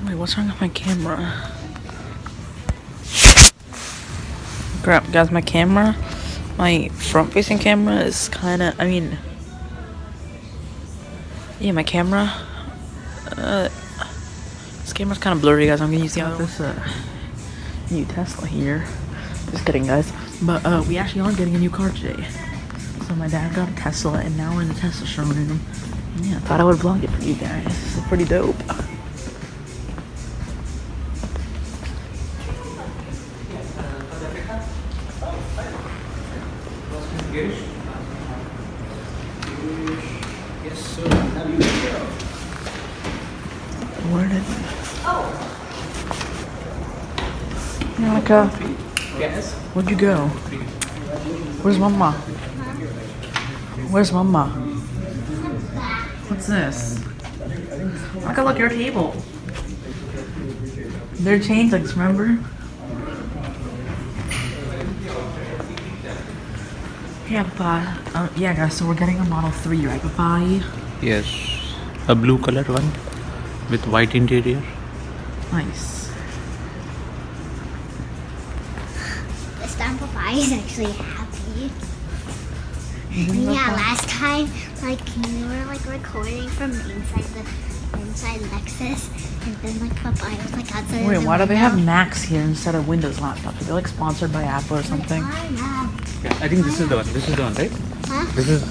Wait, what's wrong with my camera? Crap, guys, my camera, my front-facing camera is kind of, yeah, my camera, this camera's kind of blurry, guys. I'm gonna use the other this new Tesla here. Just kidding, guys. But we actually are getting a new car today. So my dad got a Tesla, and now we're in the Tesla showroom. Yeah, I thought I would vlog it for you guys. This is pretty dope. Yes, sir. Where did... Monica, Yes. where'd you go? Where's Mama? Where's Mama? What's this? Monica, look, your table. They're chain links, remember? Yeah, Papa. Yeah, guys, so we're getting a Model 3, right, Papa? Yes. A blue colored one with white interior. Nice. This time Papa is actually happy. Yeah, last time, like, you were, like, recording from inside Lexus, and then, like, Papa was, like, outside Wait, the why do they have window. Macs here instead of Windows laptops? Are they, like, sponsored by Apple or something? I know. Yeah, I think this is the one. This is the one, right? Huh? This is.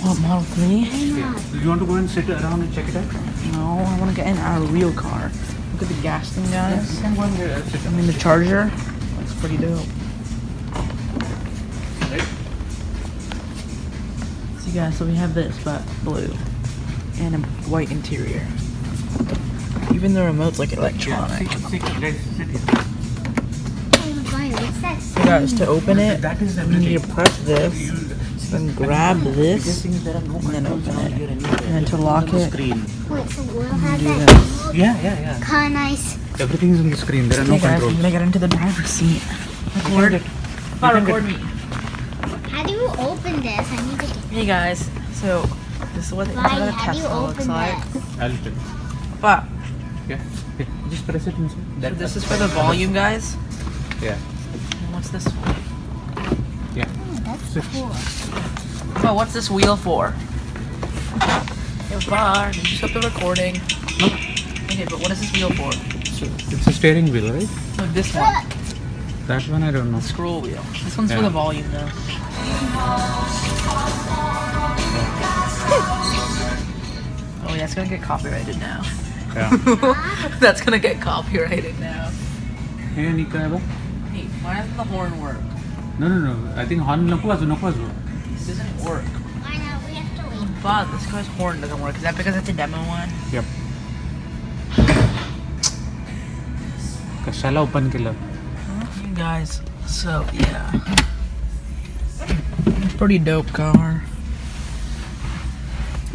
What, Model 3? I know. Do you want to go and sit around and check it out? No, I want to get in our real car. Look at the gas thing, guys. You can go and sit. I mean, the charger looks pretty dope. Right? See, guys, so we have this, but blue. And a white interior. Even the remote's like electronic. Sit here. Hey, Papa, what's that? So, guys, to open it, That is you everything. need to press this, then grab this, and then open it. And then to lock it, Screen. Wait, so we'll have do that this. Yeah. kind of nice. Everything is on the screen. There are no Hey, guys, I'm controls. gonna get into the driver's seat. Record. Record me. How do you open this? I need to get. Hey, guys, so this is what the inside of the How do you Tesla looks open like. this? I'll tell you. But Yeah. Just press it inside. so this is for the volume, guys. Yeah. And what's this for? Yeah. Oh, that's cool. So what's this wheel for? Hey, bar. Did you stop the recording? No. Okay, but what is this wheel for? So it's a steering wheel, right? So this one, That one I don't know. scroll wheel. This one's for Yeah. the volume, though. Oh, yeah, it's gonna get copyrighted now. Yeah. That's gonna get copyrighted now. Hey, Nika, Eba. Hey, why doesn't the horn work? No. I think horn naku azu. This doesn't work. I know, we have to wait. But this car's horn doesn't work. Is that because it's a demo one? Yep. Kashala open killer. You guys, so yeah. Pretty dope car.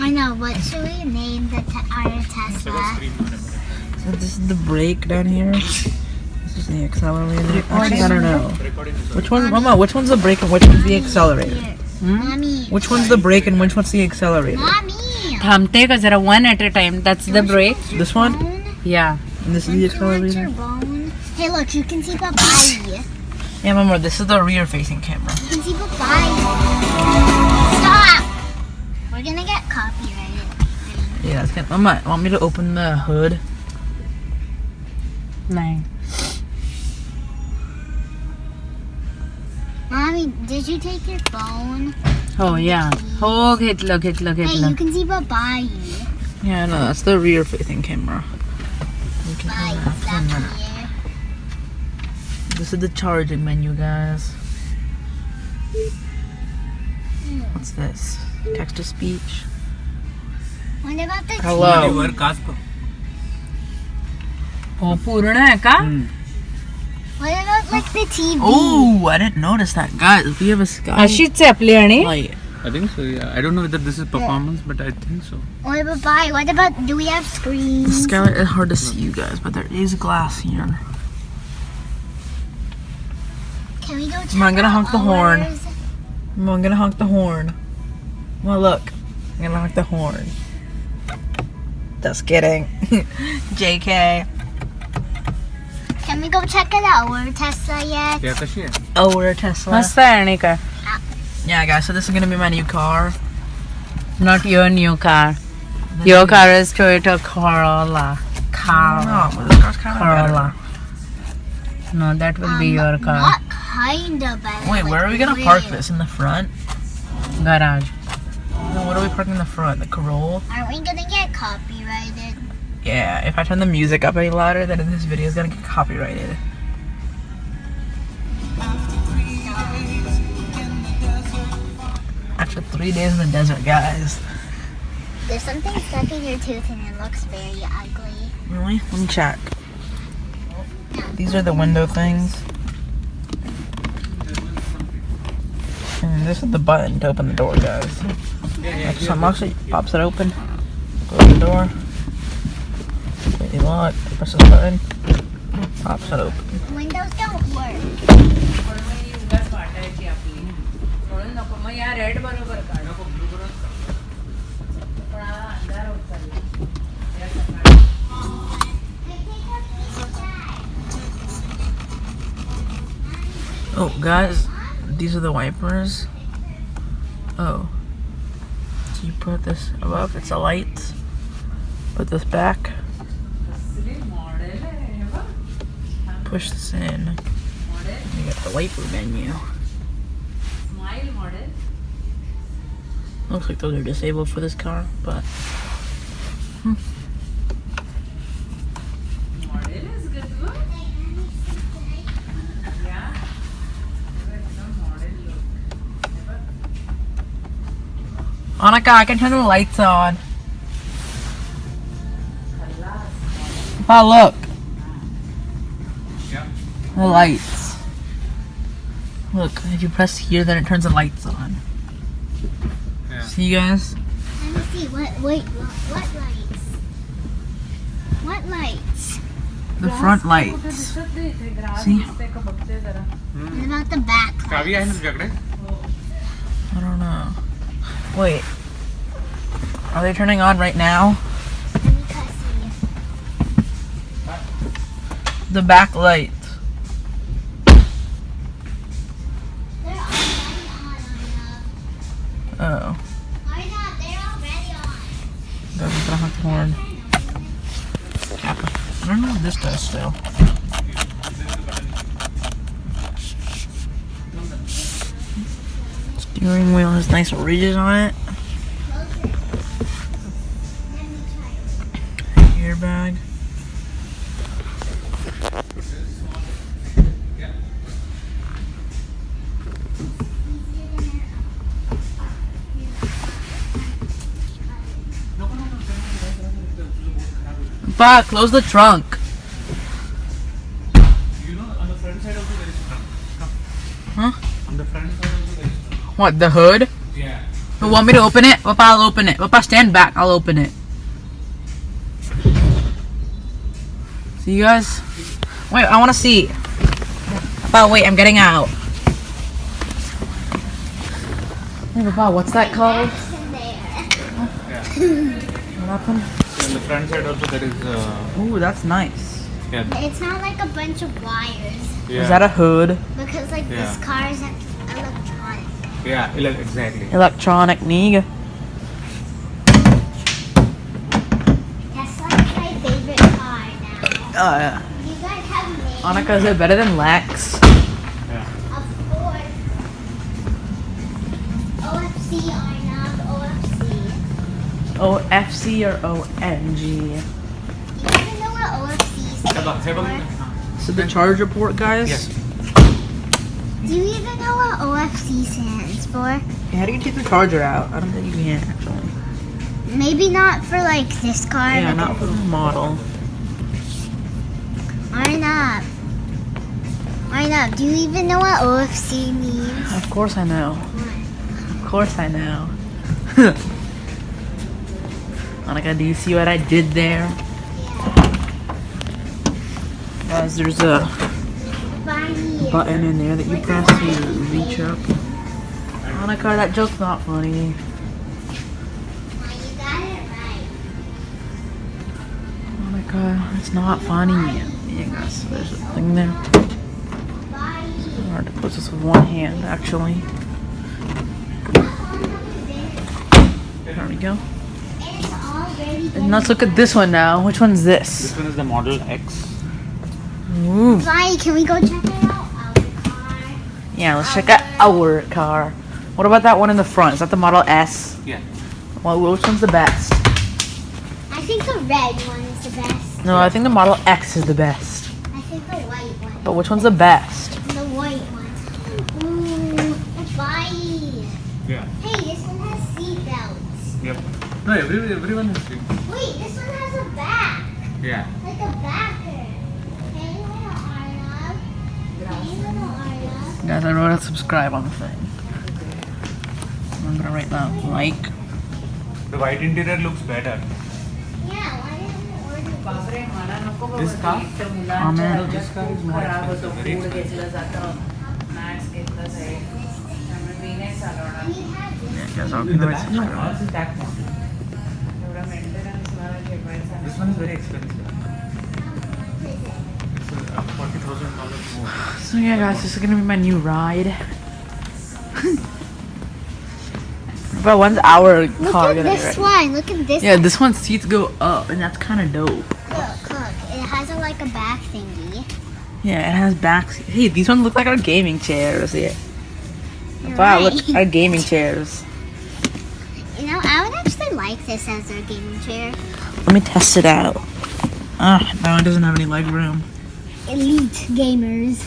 I know, what should we name our Tesla? So this is the brake down here. This is the accelerator. Actually, I don't know. Which one, Mama? Which one's the brake and which one's the accelerator? Here. Mommy. Which one's the brake and which one's the accelerator? Mommy. थांबते का जरा one at a time. That's the break. This one? Bone? Yeah. And this is the Don't you want your accelerator? bone? Hey, look, you can see Papa. Yeah, Mama, this is the rear-facing camera. You can see Papa. Stop! We're gonna get copyrighted. Yeah, it's good. Mama, want me to open the hood? नहीं. Mommy, did you take your phone? Oh yeah. Oh, घेतलं. Hey, you can see Papa. Yeah, no, that's the rear-facing camera. You can Bye. turn that Stop on that. here. This is the charging menu, guys. What's this? Text-to-speech. What about the Hello. Oh, पूर्ण है का? What about like the TV? Oh, I didn't notice that. Guys, we have a sky अशीच आहे आपली आणि. light. I think so, yeah. I don't know whether this is performance, but I think so. What about Papa? What about, do we have The screens? skylight is hard to see, you guys, but there is glass here. Can we go check I'm gonna out honk the horn. ours? I'm gonna honk the horn. Well, look. I'm gonna honk the horn. Just kidding. JK. Can we go check it out? We're Tesla yet? त्या कशी आहे? Oh, we're a Tesla. मस्त आहे आणि काय Yeah, guys. So this is gonna be my new car. Not your new car. Your car is Toyota Corolla. No, but this car's kind of Corolla. No, that will be your car. Not kinda better. Wait, where are we gonna park this? In the front? Garage. No, what are we parking in the front? The Corolla? Aren't we gonna get copyrighted? Yeah. If I turn the music up any louder, then this video is gonna get copyrighted. After 3 days in the desert, guys. There's something stuck in your tooth and it looks very ugly. Really? Let me check. These are the window things. And this is the button to open the door, guys. So actually pops it open. Close the door. Completely locked. Press the button. Pops it open. Windows don't work. Oh, guys, these are the wipers. Oh. So you put this above, it's a light. Put this back. Push this in. You got the wiper menu. Looks like those are disabled for this car, but Annika, I can turn the lights on. Oh, look. Yeah. The lights. Look, if you press here, then it turns the lights on. Yeah. See, you guys? Let me see. What lights? What lights? The front lights. See? What about the back चावी आहे ना lights? तुझ्याकडे? I don't know. Wait. Are they turning on right now? Let me try see. The back lights. They're already on. Oh. Why not? They're already on. Doesn't have a horn. I don't know what this does still. Steering wheel has nice ridges on it. Let me try. Airbag. Pa, close the trunk. You know, on the front side also there is trunk. Huh? On the front side also there is trunk. What, the hood? Yeah. You want me to open it? Papa, I'll open it. Papa, stand back. I'll open it. See you guys? Wait, I want to see. Papa, wait, I'm getting out. Hey, Papa, what's that called? It's in there. What happened? On the front side also there is. Ooh, that's nice. Yeah. It's not like a bunch of wires Yeah. Is that a hood? because like Yeah. this car is electronic. Yeah. Exactly. Electronic Niga. Tesla's my favorite car now. Yeah. You guys have made. Annika, is it better than Lex? Yeah. Of course. OFC Arnav, OFC. OFC or ONG? You even know what OFC stands for? So the charger port, guys? Yes. Do you even know what OFC stands for? How do you take the charger out? I don't think you can, actually. Maybe not for like this car. Yeah, but not for the model. Arnav. Arnav, do you even know what OFC means? Of course I know. Of course I know. Annika, do you see what I did there? Guys, there's a Bunny. button in there that you press to reach up. Annika, that joke's not funny. Well, you got it right. America. It's not funny. Yeah, guys, there's a thing there. It's hard to put this with one hand, actually. There we go. It's already And let's look at this one now. Which one's this? This one is the Model X. Ooh. Fly, can we go check it out? Our car. Yeah, let's check out our car. What about that one in the front? Is that the Model S? Yeah. Well, which one's the best? I think the red one is the best. No, I think the Model X is the best. I think the white one. But which one's the best? The white one. Ooh, fly. Yeah. Hey, this one has seat belts. Yep. No, everyone is doing. Wait, this one has a back. Yeah. Like a backer. Hey, little Arnab. Hey, little Arnab. Guys, I wrote out subscribe on the thing. I'm gonna write that like. The white interior looks better. Yeah, why didn't we order This car? Comment. This car is more expensive. Very expensive. We have this. Yeah, guys, I'm In the gonna write back, no, subscribe. ours is that model. This one is very expensive. It's $40,000 more. So yeah, guys, this is gonna be my new ride. But when's our Look car at gonna be this ready? one. Look at this Yeah, one. this one's seats go up, and that's kind of dope. Look. It has like a back thingy. Yeah, it has backs. Hey, these ones look like our gaming chairs. Yeah. You're Wow, right. look, our gaming chairs. You know, I would actually like this as a gaming chair. Let me test it out. Ah, that one doesn't have any leg room. Elite gamers.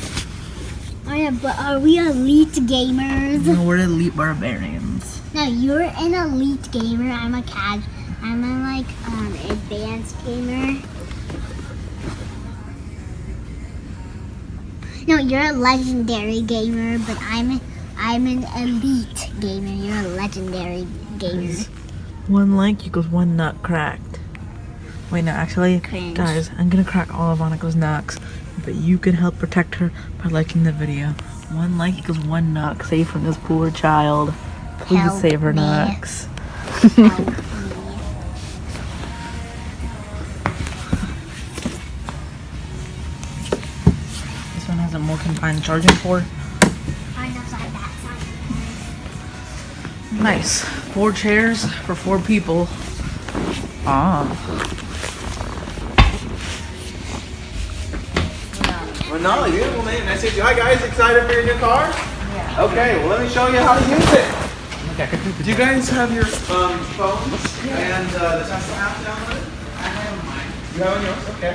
Oh yeah, but are we elite gamers? No, we're elite barbarians. No, you're an elite gamer. I'm a advanced gamer. No, you're a legendary gamer, but I'm an elite gamer. You're a legendary gamer. One like equals one nut cracked. Wait, no, actually, Cringe. guys, I'm gonna crack all of Annika's nuts, but you can help protect her by liking the video. One like equals one nut saved from this poor child. Please Help save her me. nuts. Help me. This one has a more confined charging port. On the side, that side. Nice. 4 chairs for 4 people. Ah. Well, no, beautiful name. Nice to meet you. Hi guys, excited for your new car? Yeah. Okay, well let me show you how to use it. Do you guys have your phones and the Tesla app downloaded? I have mine. You have on yours? Okay.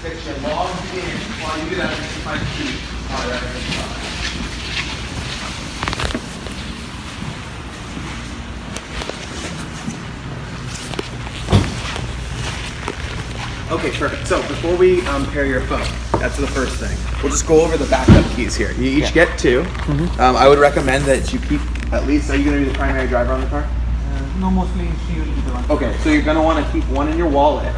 Get you logged in. While you do that, you can find the key. All right. Okay, perfect. So before we pair your phone, that's the first thing. We'll just go over the backup keys here. You each get 2. I would recommend that you keep at least. Are you going to be the primary driver on the car? No, mostly she will be the one. Okay, so you're going to want to keep one in your wallet.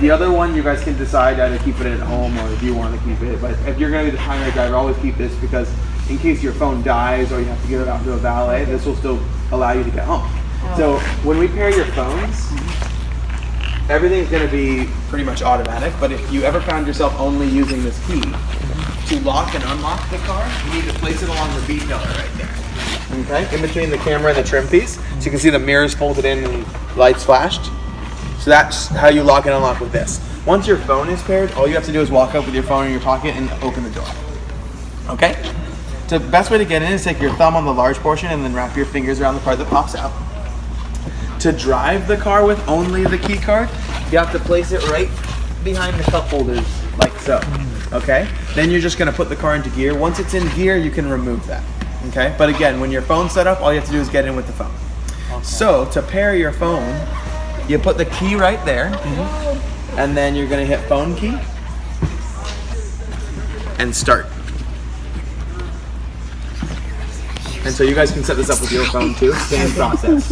The other one, you guys can decide either keep it at home or if you want to keep it. But if you're going to be the primary driver, always keep this because in case your phone dies or you have to get it out to a valet, this will still allow you to get home. So when we pair your phones, everything's going to be pretty much automatic, but if you ever found yourself only using this key to lock and unlock the car, you need to place it along the B pillar right there. Okay, in between the camera and the trim piece. So you can see the mirrors folded in and lights flashed. So that's how you lock and unlock with this. Once your phone is paired, all you have to do is walk up with your phone in your pocket and open the door. Okay? The best way to get in is take your thumb on the large portion and then wrap your fingers around the part that pops out. To drive the car with only the key card, you have to place it right behind the cup holders, like so. Okay? Then you're just gonna put the car into gear. Once it's in gear, you can remove that. Okay? But again, when your phone's set up, all you have to do is get in with the phone. Okay. So to pair your phone, you put the key right there, and then you're gonna hit phone key and start. And so you guys can set this up with your phone too. Same process.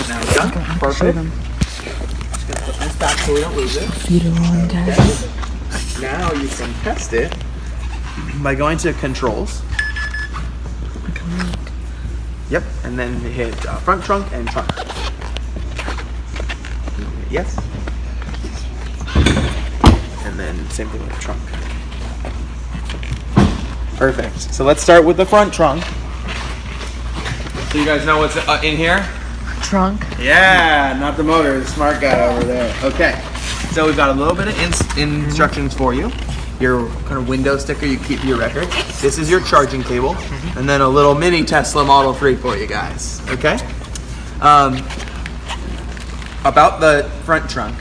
Now it's done. Perfect. Just gonna put this back so we don't lose it. Feet are on, guys. Okay. Now you can test it by going to controls. Yep, and then hit front trunk and trunk. Yes. same thing with the trunk. Perfect. So let's start with the front trunk. So you guys know what's in here? Trunk. Yeah, not the motor, the smart guy over there. Okay, so we've got a little bit of instructions for you. Your kind of window sticker, you keep your records. This is your charging cable, and then a little mini Tesla Model 3 for you guys. Okay. About the front trunk,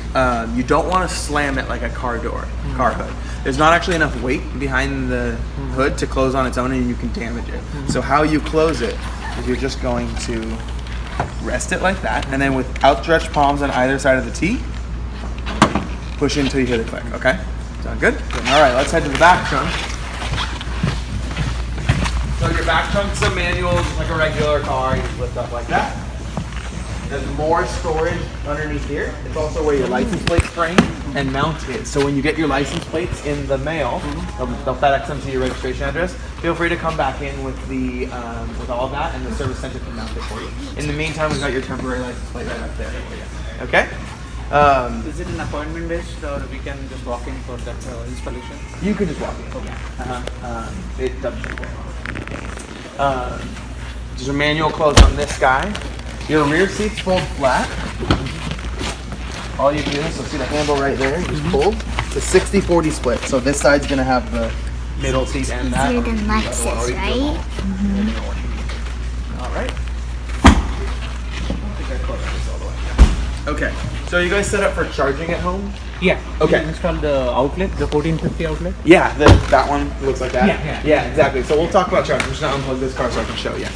you don't want to slam it like a car door, car hood. There's not actually enough weight behind the hood to close on its own, and you can damage it. So how you close it is you're just going to rest it like that, and then with outstretched palms on either side of the T, push in until you hit it click. Okay? Sound good? All right, let's head to the back trunk. So your back trunk's a manual, just like a regular car. You just lift up like that. There's more storage underneath here. It's also where your license plate frame and mount is. So when you get your license plates in the mail, they'll FedEx them to your registration address. Feel free to come back in with the with all of that, and the service center can mount it for you. In the meantime, we've got your temporary license plate right up there for you. Okay? Is it an appointment based, or we can just walk in for that installation? You can just walk in. Okay. It doesn't. There's a manual close on this guy. Your rear seats fold flat. All you do is, see the handle right there, just pull. It's a 60-40 split. So this side's gonna have the middle seat and that. Easier than Lexus, right? All right. Okay. So you guys set up for charging at home? Yeah. Okay. We installed the outlet, the 1450 outlet. Yeah, that one looks like that. Yeah. Exactly. So we'll talk about charging. I'm just gonna unplug this car so I can show you.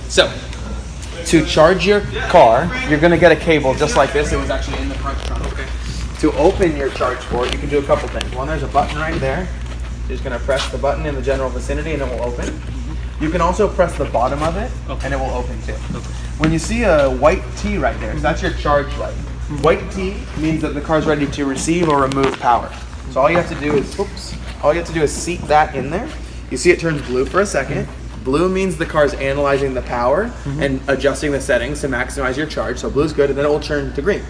So, to charge your car, you're gonna get a cable just like this. It was actually in the front trunk. Okay. To open your charge port, you can do a couple things. One, there's a button right there. You're just gonna press the button in the general vicinity and it will open. You can also press the bottom of it and it will open too. When you see a white T right there, so that's your charge light. White T means that the car's ready to receive or remove power. So all you have to do is, seat that in there. You see it turns blue for a second. Blue means the car's analyzing the power and adjusting the settings to maximize your charge. So blue's good, and then it will turn to green.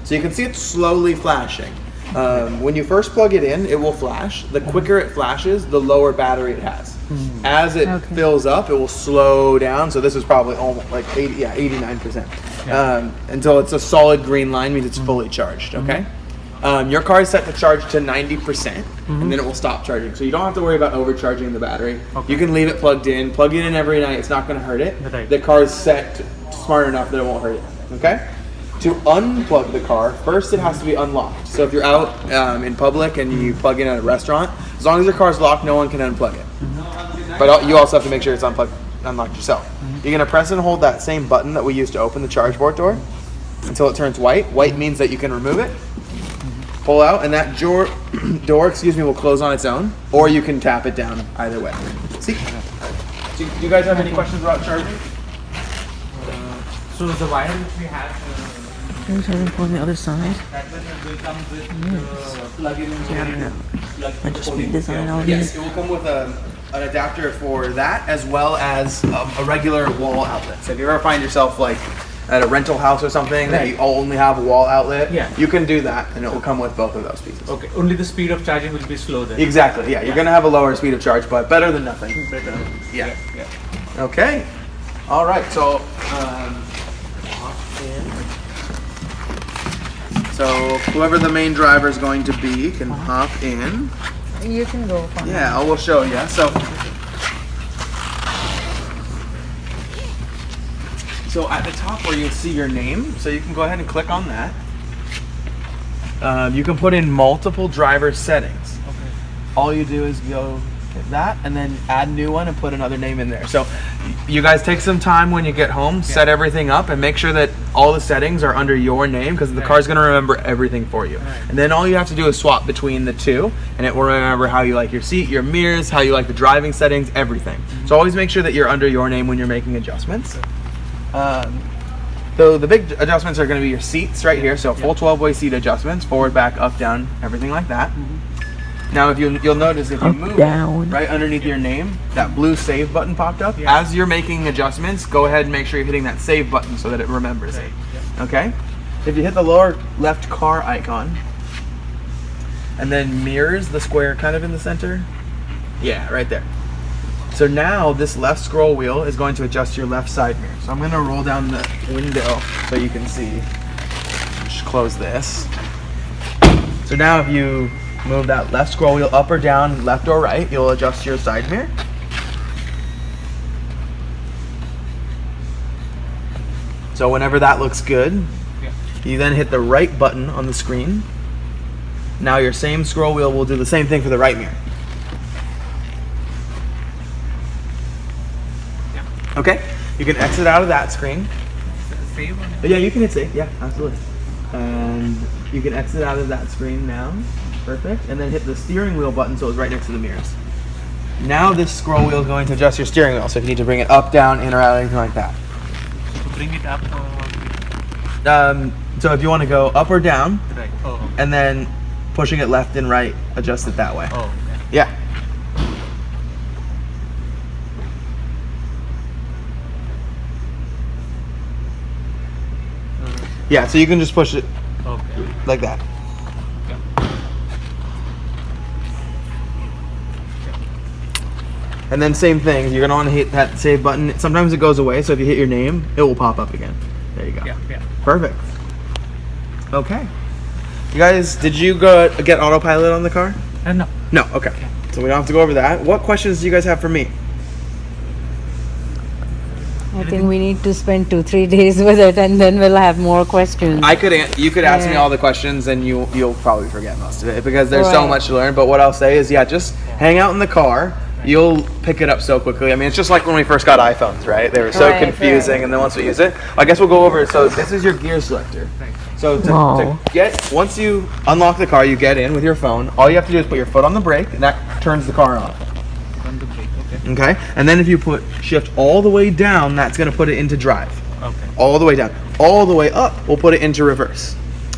So you can see it slowly flashing. When you first plug it in, it will flash. The quicker it flashes, the lower battery it has. As it fills up, it will slow down. So this is probably almost like 89%. Until it's a solid green line, means it's fully charged. Okay. Your car is set to charge to 90%, and then it will stop charging. So you don't have to worry about overcharging the battery. You can leave it plugged in. Plug it in every night. It's not going to hurt it. Right. The car is set smart enough that it won't hurt it. Okay? To unplug the car, first it has to be unlocked. So if you're out in public and you plug in at a restaurant, as long as your car's locked, no one can unplug it. But you also have to make sure it's unlocked yourself. You're going to press and hold that same button that we used to open the charge port door until it turns white. White means that you can remove it. Pull out, and that door will close on its own, or you can tap it down either way. See? Do you guys have any questions about charging? So the wire which we have, There's something on the other side. that will come with plug-in. I just redesigned all Yes, these. it will come with an adapter for that, as well as a regular wall outlet. So if you ever find yourself like at a rental house or something that you only have a wall outlet, you can do that, and it will come with both of those pieces. Okay, only the speed of charging will be slow then. Exactly. Yeah, you're gonna have a lower speed of charge, but better than nothing. Better. Yeah. Okay. All right. So, so whoever the main driver is going to be can hop in. You can go. Yeah, I will show you. So at the top where you'll see your name, so you can go ahead and click on that. You can put in multiple driver settings. Okay. All you do is go hit that and then add new one and put another name in there. So you guys take some time when you get home, set everything up, and make sure that all the settings are under your name, because the car's going to remember everything for you. And then all you have to do is swap between the two, and it will remember how you like your seat, your mirrors, how you like the driving settings, everything. So always make sure that you're under your name when you're making adjustments. So the big adjustments are going to be your seats right here. So full 12-way seat adjustments, forward, back, up, down, everything like that. Now, if you'll notice, if you move down. right underneath your name, that blue save button popped up. As you're making adjustments, go ahead and make sure you're hitting that save button so that it remembers it. Okay. if you hit the lower left car icon, and then mirrors, the square kind of in the center. Yeah, right there. So now this left scroll wheel is going to adjust your left side mirror. So I'm going to roll down the window so you can see. Just close this. So now if you move that left scroll wheel up or down, left or right, you'll adjust your side mirror. So whenever that looks good, you then hit the right button on the screen. Now your same scroll wheel will do the same thing for the right mirror. Okay, you can exit out of that screen. Save? Yeah, you can hit save. Yeah, absolutely. And you can exit out of that screen now. Perfect. And then hit the steering wheel button so it's right next to the mirrors. Now this scroll wheel is going to adjust your steering wheel. So if you need to bring it up, down, in or out, anything like that. To bring it up. So if you want to go up or down, Right. Oh. and then pushing it left and right, adjust it that way. Oh. Okay. Yeah. Yeah, so you can just push it Okay. like that. And then same thing, you're gonna want to hit that save button. Sometimes it goes away, so if you hit your name, it will pop up again. There you go. Yeah. Perfect. Okay. You guys, did you go get autopilot on the car? No. No, okay. So we don't have to go over that. What questions do you guys have for me? I think we need to spend 2-3 days with it, and then we'll have more questions. You could ask me Yeah. all the questions, and you'll probably forget most of it because there's so Right. much to learn. But what I'll say is, just hang out in the car. You'll pick it up so quickly. I mean, it's just like when we first got iPhones, right? They were so Right, confusing, right. and then once we use it, I guess we'll go over it. So this is your gear selector. So to get, once you unlock the car, you get in with your phone. All you have to do is put your foot on the brake, and that turns the car on. On the brake. Okay. Okay? And then if you put shift all the way down, that's going to put it into drive. Okay. All the way down. All the way up, we'll put it into reverse.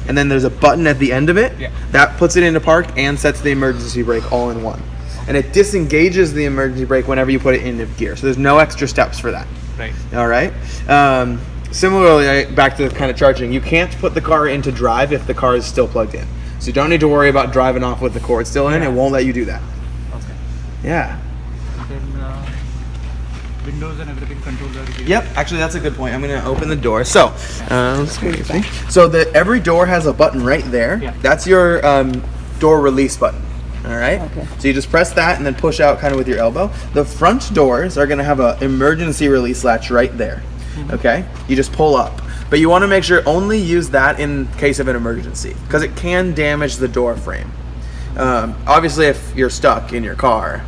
And then there's a button at the end of it Yeah. that puts it into park and sets the emergency brake all in one. And it disengages the emergency brake whenever you put it into gear. So there's no extra steps for that. Right. All right. Similarly, back to kind of charging, you can't put the car into drive if the car is still plugged in. So you don't need to worry about driving off with the cord still in. Yeah. It won't let you do that. Okay. Yeah. Then windows and everything controls are here. Yep. Actually, that's a good point. I'm going to open the door. So, excuse me. So every door has a button right there. Yeah. That's your door release button. All right. Okay. So you just press that and then push out kind of with your elbow. The front doors are going to have an emergency release latch right there. Okay. You just pull up, but you want to make sure only use that in case of an emergency because it can damage the door frame. Obviously, if you're stuck in your car,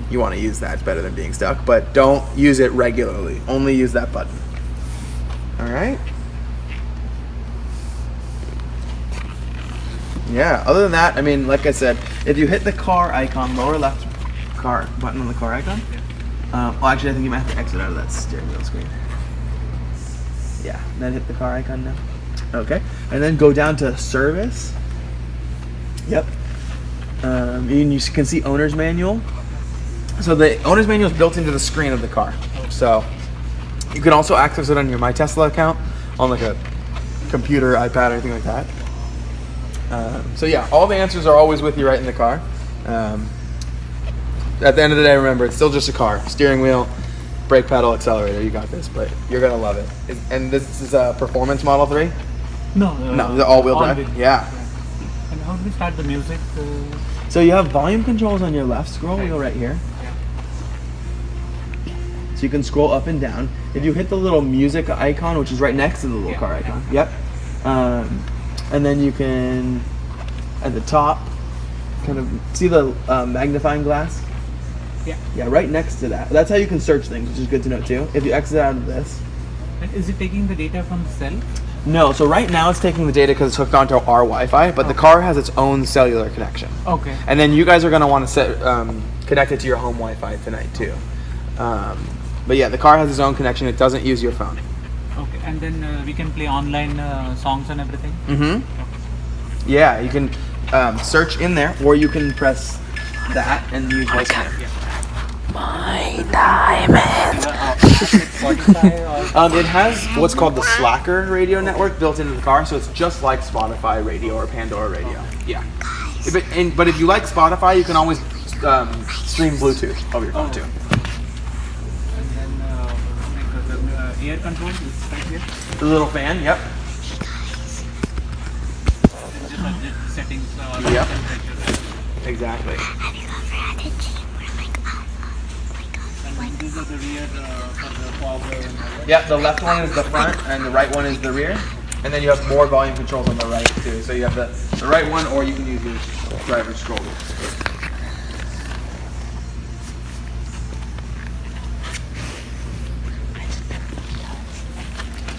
you want to use that. It's better than being stuck, but don't use it regularly. Only use that button. All right. Yeah, other than that, I mean, like I said, if you hit the car icon, lower left car button on the car icon, well, actually, I think you might have to exit out of that steering wheel screen. Yeah, then hit the car icon now. Okay, and then go down to service. Yep. And you can see owner's manual. So the owner's manual is built into the screen of the car. So you can also access it on your My Tesla account, on like a computer, iPad, or anything like that. So yeah, all the answers are always with you right in the car. At the end of the day, remember, it's still just a car. Steering wheel, brake pedal, accelerator, you got this, but you're going to love it. And this is a performance Model 3? No. No, the all-wheel drive? Yeah. And how do we start the music? So you have volume controls on your left scroll wheel right here. Yeah. So you can scroll up and down. If you hit the little music icon, which is right next to the little car icon. Yep. And then you can, at the top, kind of see the magnifying glass? Yeah. Yeah, right next to that. That's how you can search things, which is good to know too. If you exit out of this. And is it taking the data from the cell? No, so right now it's taking the data because it's hooked onto our Wi-Fi, but the car has its own cellular connection. Okay. And then you guys are going to want to set connect it to your home Wi-Fi tonight too. But yeah, the car has its own connection. It doesn't use your phone. Okay. And then we can play online songs and everything? Mm-hmm. Yeah, you can search in there, or you can press that and use voice command. My diamonds. It has what's called the Slacker radio network built into the car, so it's just like Spotify radio or Pandora radio. Yeah. But if you like Spotify, you can always stream Bluetooth over your phone too. Air control is right here. The little fan, yep. Settings. Yep. Exactly. Have you ever had a dream where These are the rear for the fog. Yep, the left one is the front and the right one is the rear. And then you have more volume controls on the right too. So you have the right one, or you can use your driver's shoulder.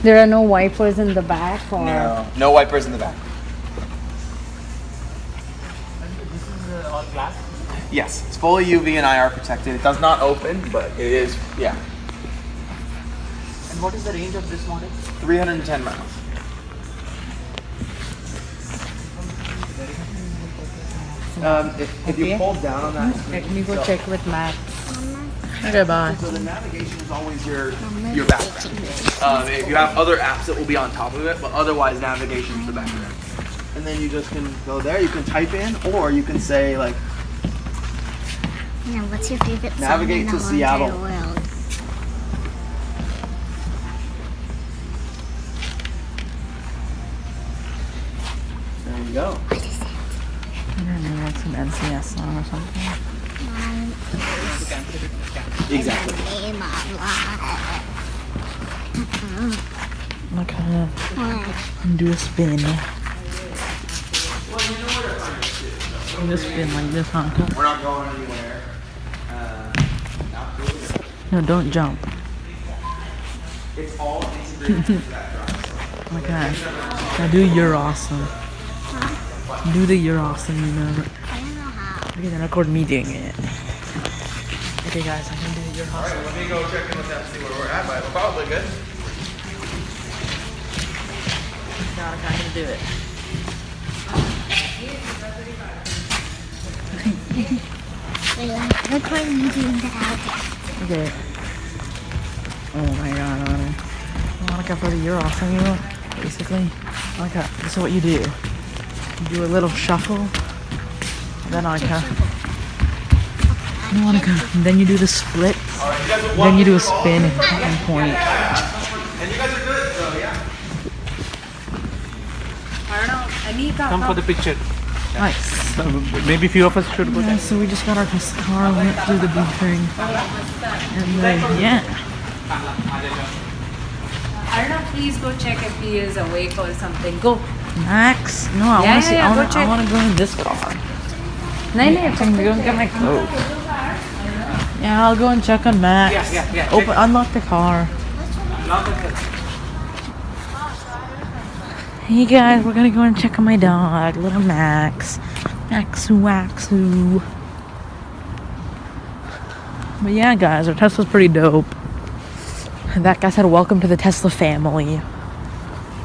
There are no wipers in the back, or No wipers in the back. This is all glass. Yes, it's fully UV and IR protected. It does not open, but it is, yeah. And what is the range of this model? 310 miles. If you hold down on that screen, let me go check with Matt. Okay, bye. so the navigation is always your background. If you have other apps, it will be on top of it, but otherwise navigation is the background. And then you just can go there. You can type in, or you can say like, Now, what's your favorite song Navigate in the to whole Seattle. entire world? there you go. I don't know, like some NCS song or something. Exactly. Name of life. Okay, do a spin. Do a spin like this, huh? We're not going anywhere. No, don't jump. It's all integrated into that drive. Okay. Now do You're Awesome. Do the You're Awesome, you know. I don't know how. Okay, then record me doing it. Okay, guys, I'm gonna do You're Awesome. Let me go check in with them, see where we're at, but we're probably good. God, I'm gonna do it. Wait, I'm recording you doing the outro. Okay. Oh my god, Anna. Monica, for the You're Awesome, you know, basically. Monica, this is what you do. You do a little shuffle. Then Monica. Monica. And then you do the split. Then you do a spin and point. And you guys are good, so yeah. Come for the picture. Nice. Maybe few of us should go Yeah, there. so we just got our car, went through the big thing. And then, yeah. Arnav, please go check if he is awake or something. Go. Max? No, I Yeah, want to see. yeah, I go want check. to go in this car. No, no, I'm gonna go get my coat. Yeah, I'll go and check on Max. Yeah. Open, unlock the car. Hey guys, we're gonna go and check on my dog, little Max. Maxu Waxu. But yeah, guys, our Tesla's pretty dope. And that guy said, "Welcome to the Tesla family."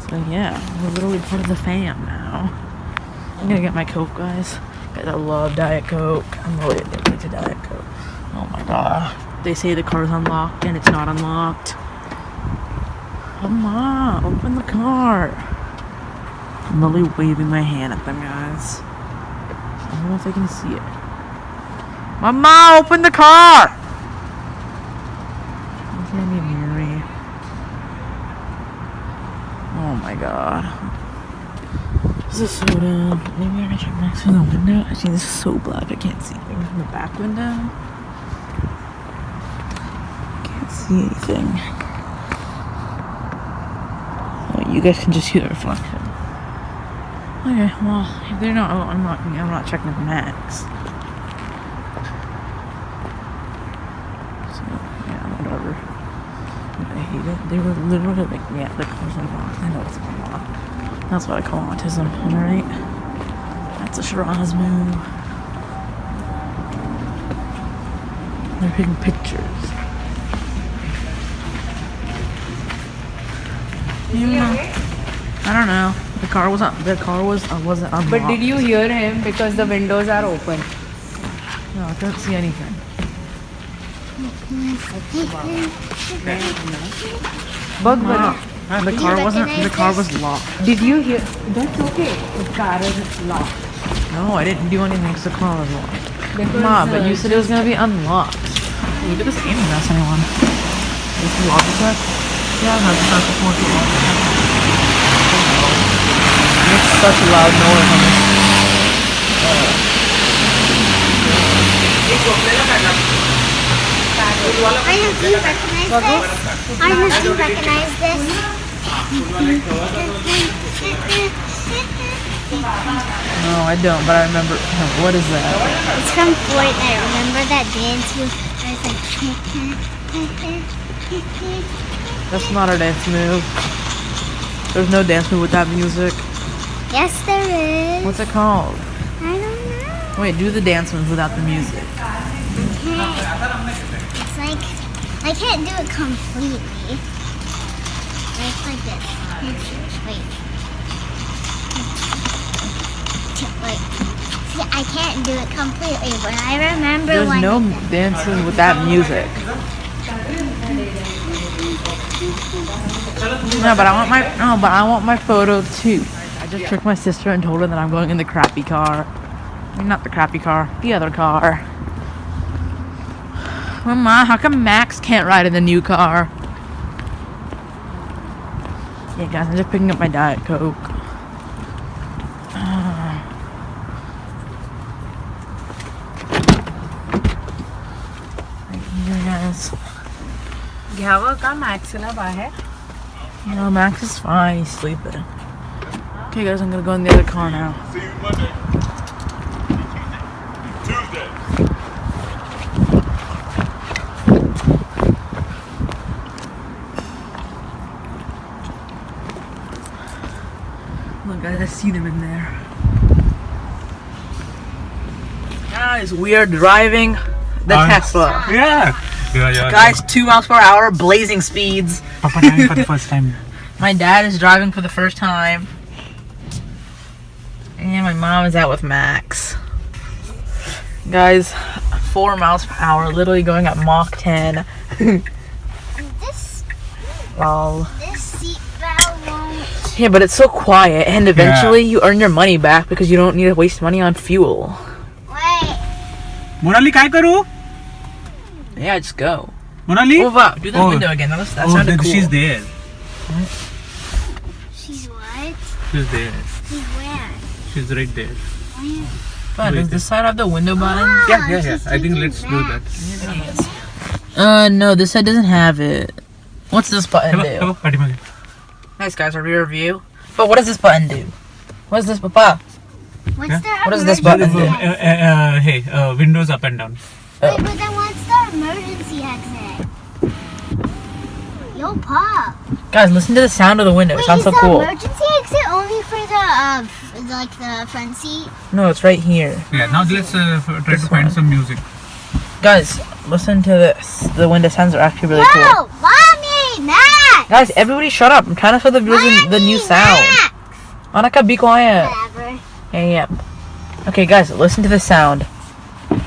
So yeah, we're literally part of the fam now. I'm gonna get my Coke, guys. Guys, I love Diet Coke. I'm really addicted to Diet Coke. Oh my god. They say the car's unlocked and it's not unlocked. Come on, open the car. I'm literally waving my hand at them, guys. I don't know if they can see it. Mama, open the car! Why can't they hear me? Oh my god. This is so dumb. Maybe I can check next to the window. Actually, this is so black. I can't see anything from the back window. Can't see anything. Oh, you guys can just see the reflection. Okay, well, if they're not, I'm not checking with Max. So, yeah, whatever. I hate it. They were literally like, yeah, the car's unlocked. I know it's unlocked. That's what I call autism, alright? That's a Shiraz move. They're taking pictures. I don't know. The car wasn't unlocked. But did you hear him because the windows are open? No, I couldn't see anything. Bug The car wasn't. The car was locked. Did you hear? That's okay. The car is locked. No, I didn't do anything because the car was locked. Ma, but you said it was gonna be unlocked. Look at this aiming mess, anyone. This is Logitech? Yeah, no, it's not support the Logitech. It makes such a loud noise on this. Arnold, do you recognize this? Arnold, do you recognize this? No, I don't, but I remember. What is that? It's from Fortnite. Remember that dance move? I was like, That's not a dance move. There's no dance move with that music. yes, there is. What's it called? I don't know. Wait, do the dance move without the music. It's like, I can't do it completely. It's like this. Wait. Wait. See, I can't do it completely, but I remember There's when no dancing with that music. No, but I want my photo too. I just tricked my sister and told her that I'm going in the crappy car. I mean, not the crappy car, the other car. Mama, how come Max can't ride in the new car? Yeah, guys, I'm just picking up my Diet Coke. Right here, guys. घ्यावं का मॅक्सला बाहेर? No, Max is fine. He's sleeping. Okay, guys, I'm gonna go in the other car now. See you Monday. Tuesday. Look, guys, I see them in there. Guys, we are driving the Tesla. Yeah. Guys, 2 miles per hour, blazing speeds. Papa driving for the first time. My dad is driving for the first time. And my mom is out with Max. Guys, 4 miles per hour, literally going at Mach 10. this Lol. seatbelt won't. Yeah, but it's so quiet, and eventually you earn your money back because you don't need to waste money on fuel. Wait. Monali, काय करू? Yeah, just go. Monali? Oh, wow, do the window again. That sounded cool. She's there. She's what? She's there. She's where? She's right there. But does this side have the window button? Yeah. I think let's do that. No, this side doesn't have it. What's this button do? Padi Nice, guys, a rear view. But what does this button do? What is this, Papa? What's Yeah? the What does this emergency button do? exit? Hey, windows up and down. Wait, but then what's the emergency exit? Yo, Pop. Guys, listen to the sound of the window. It Wait, sounds is so the cool. emergency exit only for the front seat? No, it's right here. Yeah, now let's try to find some music. Guys, listen to this. The window sounds are actually really Yo, cool. Mommy, Max. Guys, everybody shut up. I'm trying to show the viewers the new sound. Max. Annika, be quiet. Whatever. Hey, yep. Okay, guys, listen to the sound.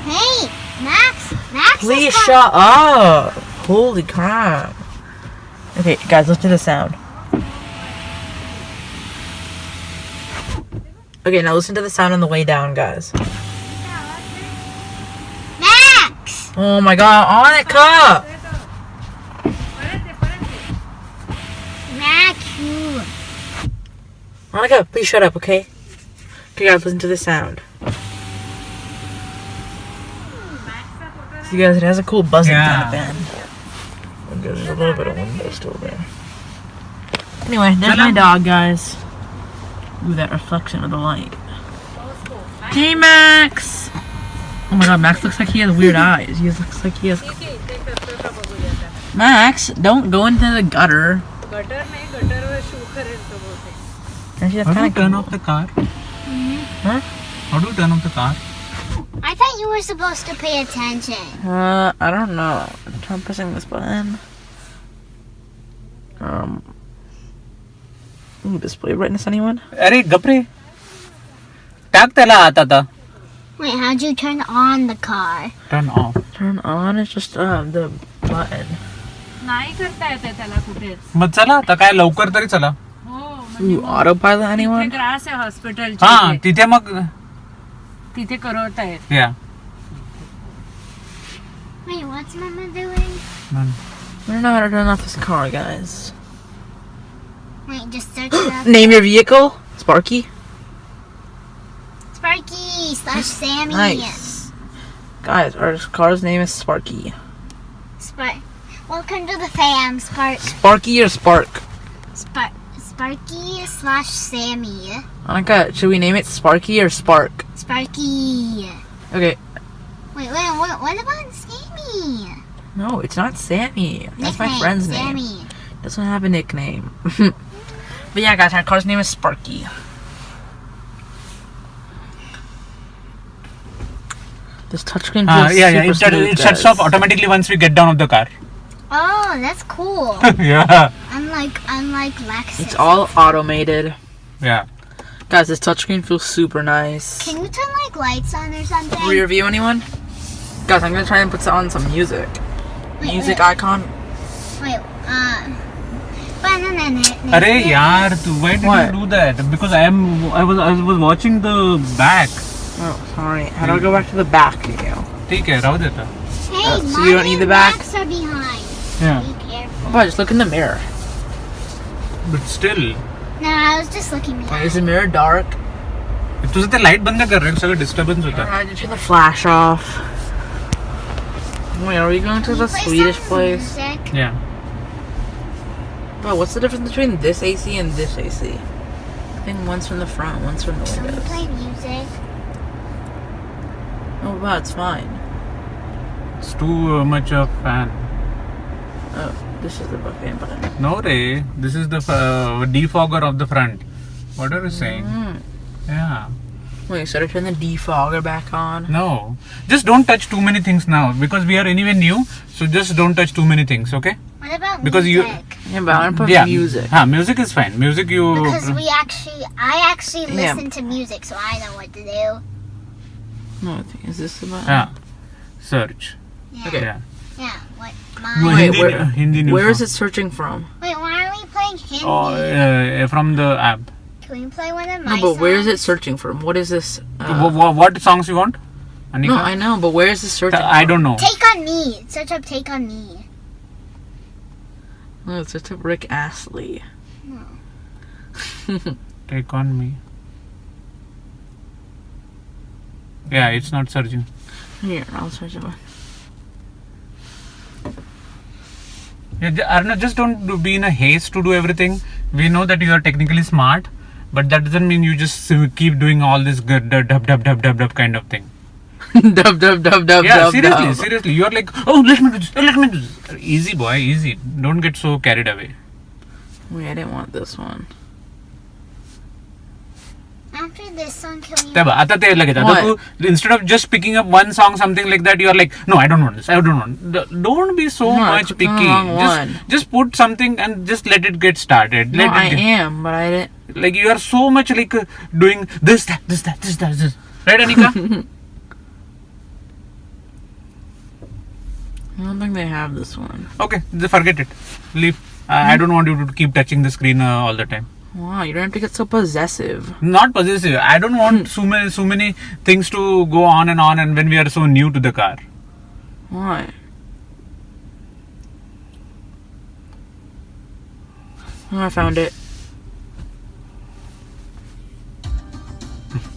Hey, Max. Max. Please is shut up. Holy crap. Okay, guys, listen to the sound. Okay, now listen to the sound on the way down, guys. Max. Oh my god, Annika! Max, you. Annika, please shut up, okay? Okay, guys, listen to the sound. See, guys, it has a cool buzzing kind of bend. And there's a little bit of window still there. Anyway, there's my dog, guys. Ooh, that reflection of the light. Hey, Max! Oh my god, Max looks like he has weird eyes. He looks like he has... Max, don't go into the gutter. Actually, that's How do kind you of turn cool. off the car? Huh? How do you turn off the car? I thought you were supposed to pay attention. I don't know. Try pressing this button. Ooh, display brightness, anyone? अरे गपरे टाक त्याला आता Wait, how'd you turn on the car? Turn off. Turn on is just the button. नाही करता येते त्याला कुठेच. मग चला आता काय लवकर तरी चला. हो Ooh, autopilot तिथे anyone? ग्रास आहे हॉस्पिटल. हा तिथे मग तिथे करवता येत. या Wait, what's Mama doing? We don't know how to turn off this car, guys. Wait, just search it up. Name your vehicle? Sparky? Sparky/Sammy. Nice. Guys, our car's name is Sparky. Welcome to the fam, Sparky or Spark? Sparky/Sammy. Annika, should we name it Sparky or Spark? Sparky. Okay. Wait, what about Sammy? No, it's not Sammy. That's my Nickname, friend's name. Sammy. Doesn't have a nickname. But yeah, guys, our car's name is Sparky. This touchscreen feels super smooth, It shuts guys. off automatically once we get down of the car. Oh, that's cool. Yeah. Unlike Lexus. It's all automated. Yeah. Guys, this touchscreen feels super nice. Can you turn like lights on or something? Rear view, anyone? Guys, I'm gonna try and put on some music. Wait, Music wait. icon. Wait, Arey yaar, why did What? you do that? Because I was watching the back. Oh, sorry. How do I go back to the back view? ठीक है, रहने देता. Hey, so Mom you don't need and the back? Max are behind. Yeah. Be careful. Oh, just look in the mirror. But still. No, I was just looking Wait, behind. is the mirror dark? तुझे ते light बंद कर रहे हैं, सगळं disturbance होता. I had to turn the flash off. Wait, are we going to the Play Swedish some place? music. Yeah. Oh, what's the difference between this AC and this AC? I think one's from the front, one's from the Can we windows. play music? Oh, wow, it's fine. It's too much of fan. Oh, this is the buffet button. No Ray, this is the defogger of the front. What are you saying? Yeah. Wait, so to turn the defogger back on? No. Just don't touch too many things now because we are anyway new. So just don't touch too many things, okay? What about Because you- music? Yeah, but I want to put Yeah. music. Music is fine. Music you. Because I actually Yeah. listen to music, so I know what to do. No, I think, is this the button? Yeah. Search. Yeah. Okay. Yeah. Yeah. What? Well, Mine. Wait, Hindi, where- Hindi news Where is song. it searching from? Wait, why are we playing Hindi? From the app. Can we play one of No, my but where is it songs? searching from? What is this? What songs you want? Anika? No, I know, but where is this searching I don't know. Take on Me. Search up Take on Me. Oh, it's just Rick Astley. Take on me. Yeah, it's not searching. Here, I'll search it. Yeah, Arna, just don't be in a haste to do everything. We know that you are technically smart, but that doesn't mean you just keep doing all this good dub kind of thing. Dub, dub, dub, dub, Yeah, dub, seriously, dub. seriously. You are like, oh, let me do this, let me do this. Easy, boy, easy. Don't get so carried away. Wait, I didn't want this one. After this song, can we? तेव्हा आता ते लगेच आता What? तू instead of just picking up one song something like that you are like no I don't want this I don't want. Don't be so No, I much clicked on picky. the wrong one. Just put something and just let it get started. No, Let I it get, am, but I didn't. like you are so much like doing this this right Anika? I don't think they have this one. Okay, forget it, leave. I don't want you to keep touching the screen all the time. Wow, you don't have to get so possessive. Not possessive. I don't want so many things to go on and when we are so new to the car. Why? Oh, I found it.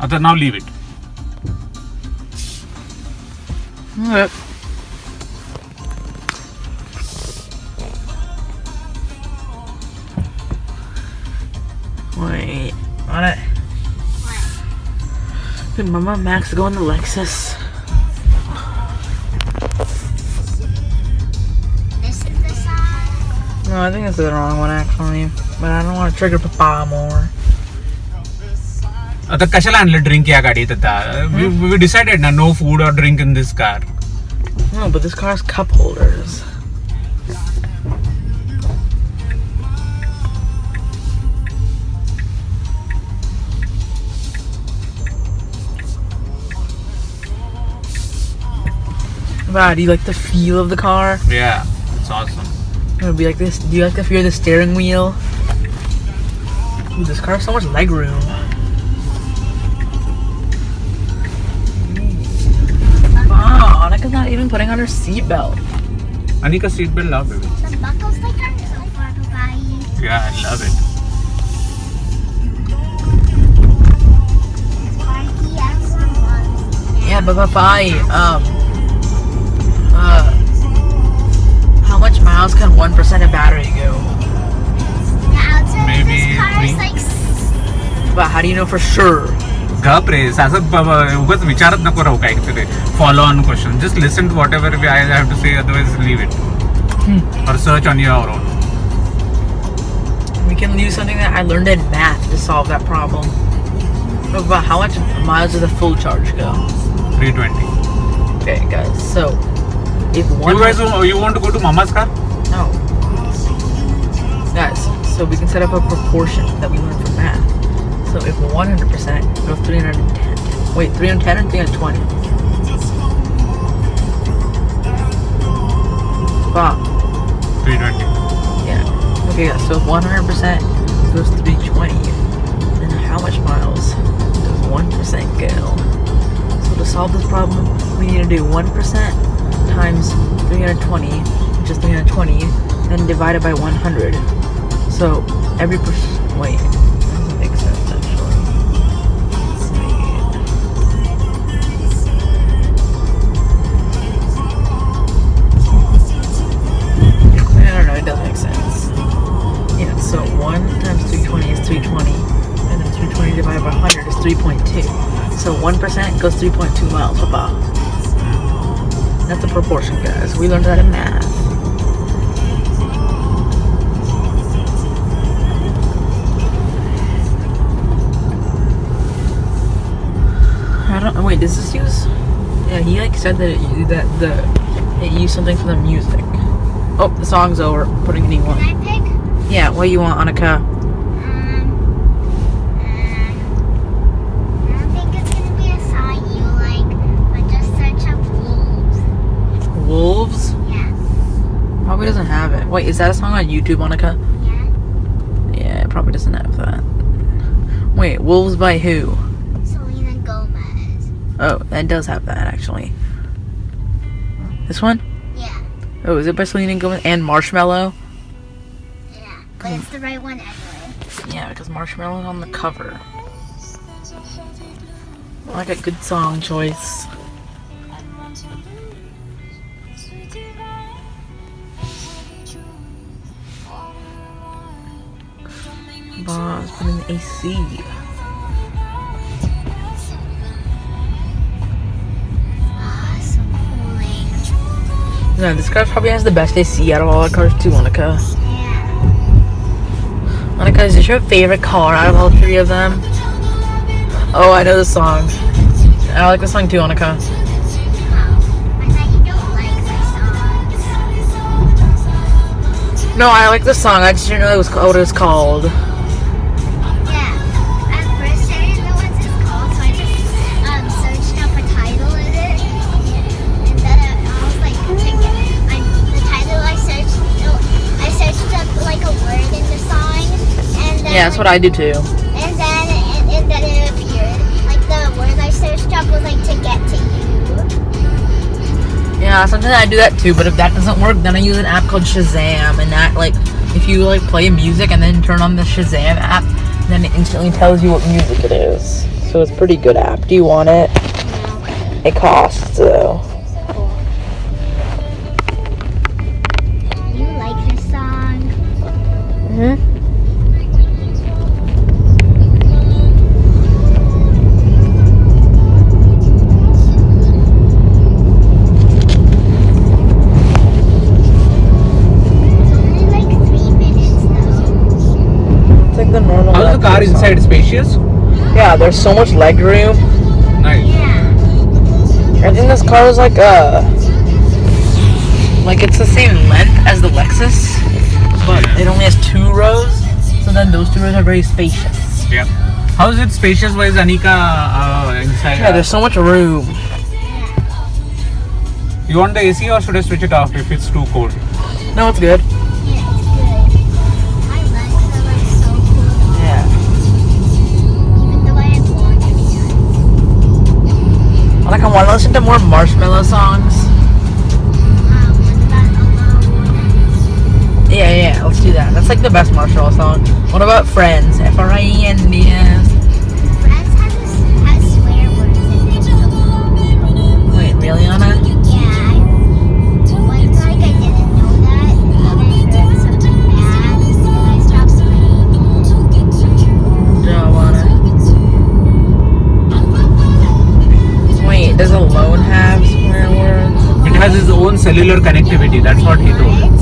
Ata, now leave it. Okay. Wait, on it. Did Mama Max go in the Lexus? This is the song. No, I think this is the wrong one actually. But I don't want to trigger Papa more. आता कशाला आणलं drink या गाडीत आता we decided ना no food or drink in this car. No, but this car has cup holders. Wow, do you like the feel of the car? Yeah, it's awesome. It would be like this. Do you like the feel of the steering wheel? Ooh, this car has so much leg room. Wow, Annika's not even putting on her seatbelt. Anika seatbelt love, baby. The buckle sticker so far, Papa. Yeah, I love it. Sparky, everyone loves. Yeah, but Papai, how much miles can 1% of battery go? Yeah, outside Maybe this car is 3. like But how do you know for sure? गप रे असं उगाच विचारत नको राहू काहीतरी follow on question just listen to whatever I have to say otherwise leave it or search on your own. We can use something that I learned in math to solve that problem. But how much miles does a full charge go? 320. Okay, guys. So, if one You guys, you want to go to Mama's car? no, guys. So we can set up a proportion that we learned from math. So if 100% goes 310. Wait, 310 or 320? Wow. 320. Yeah. Okay, yeah, so if 100% goes 320, then how much miles does 1% go? So to solve this problem, we need to do 1% times 320, which is 320, then divided by 100. So every wait, that doesn't make sense actually. Let's see. I don't know, it doesn't make sense. Yeah, so 1 times 320 is 320, and then 320 divided by 100 is 3.2. So 1% goes 3.2 miles, Papa. That's a proportion, guys. We learned that in math. I don't. Wait, does this use? Yeah, he like said that it used something for the music. Oh, the song's over. Putting a new one. Can I pick? Yeah, what do you want, Annika? I don't think it's gonna be a song you like, but just search up wolves. Wolves? Yeah. Probably doesn't have it. Wait, is that a song on YouTube, Annika? Yeah. Yeah, it probably doesn't have that. Wait, Wolves by who? Selena Gomez. Oh, that does have that actually. This one? Yeah. Oh, is it by Selena Gomez and Marshmello? Yeah. But it's the right one anyway. Yeah, because Marshmello's on the cover. Like a good song choice. Boss, put in the AC. Ah, so cooling. No, this car probably has the best AC out of all the cars too, Monica. Yeah. Monica, is this your favorite car out of all 3 of them? Oh, I know the song. I like the song too, Monica. I thought you don't like the songs. No, I like the song. I just didn't know what it was called. Yeah. At first I didn't know what it's called, so I just searched up a title of it. And then I was like, the title I searched up like a word in the song. And then, Yeah, that's what I do too. And then it appeared. Like the word I searched up was like to get to you. Yeah, sometimes I do that too, but if that doesn't work, then I use an app called Shazam, and that, like, if you, like, play music and then turn on the Shazam app, then it instantly tells you what music it is. So it's a pretty good app. Do you want it? It costs, though. You like this song? Mm-hmm. Only like 3 minutes though. It's like the normal. How's the car electric song. inside? Spacious? Yeah, there's so much leg room. Nice. Yeah. I think this car is like it's the same length as the Lexus, but it only has 2 rows. So then those 2 rows are very spacious. Yeah. How is it spacious wise, Anika, inside? Yeah, there's so much room. You want the AC or should I switch it off if it's too cold? No, it's good. Yeah, it's good. My legs are like so cool. Yeah. Even though I have long hair. Like, I want to listen to more Marshmello songs. What about Alone? Yeah, let's do that. That's like the best Marshmello song. What about Friends? Friends. Friends has swear words in it. Wait, really, Anna? Yeah, I didn't know that, and then I heard something bad, and I stopped playing. Don't wanna. Wait, does Alone have swear words? It has its own cellular connectivity. That's what he told.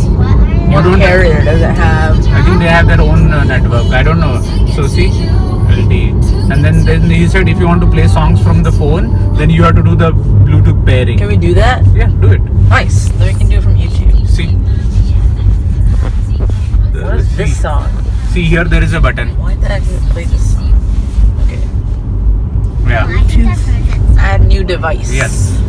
What are What don't- carrier does it have? I think they have their own network. I don't know. So see, LTE. And then he said if you want to play songs from the phone, then you have to do the Bluetooth pairing. Can we do that? Yeah, do it. Nice. Then we can do it from YouTube. See. What is this song? See here, there is a button. Why did I play this song? Okay. Yeah. I think I've heard that song. Add new device. Yes.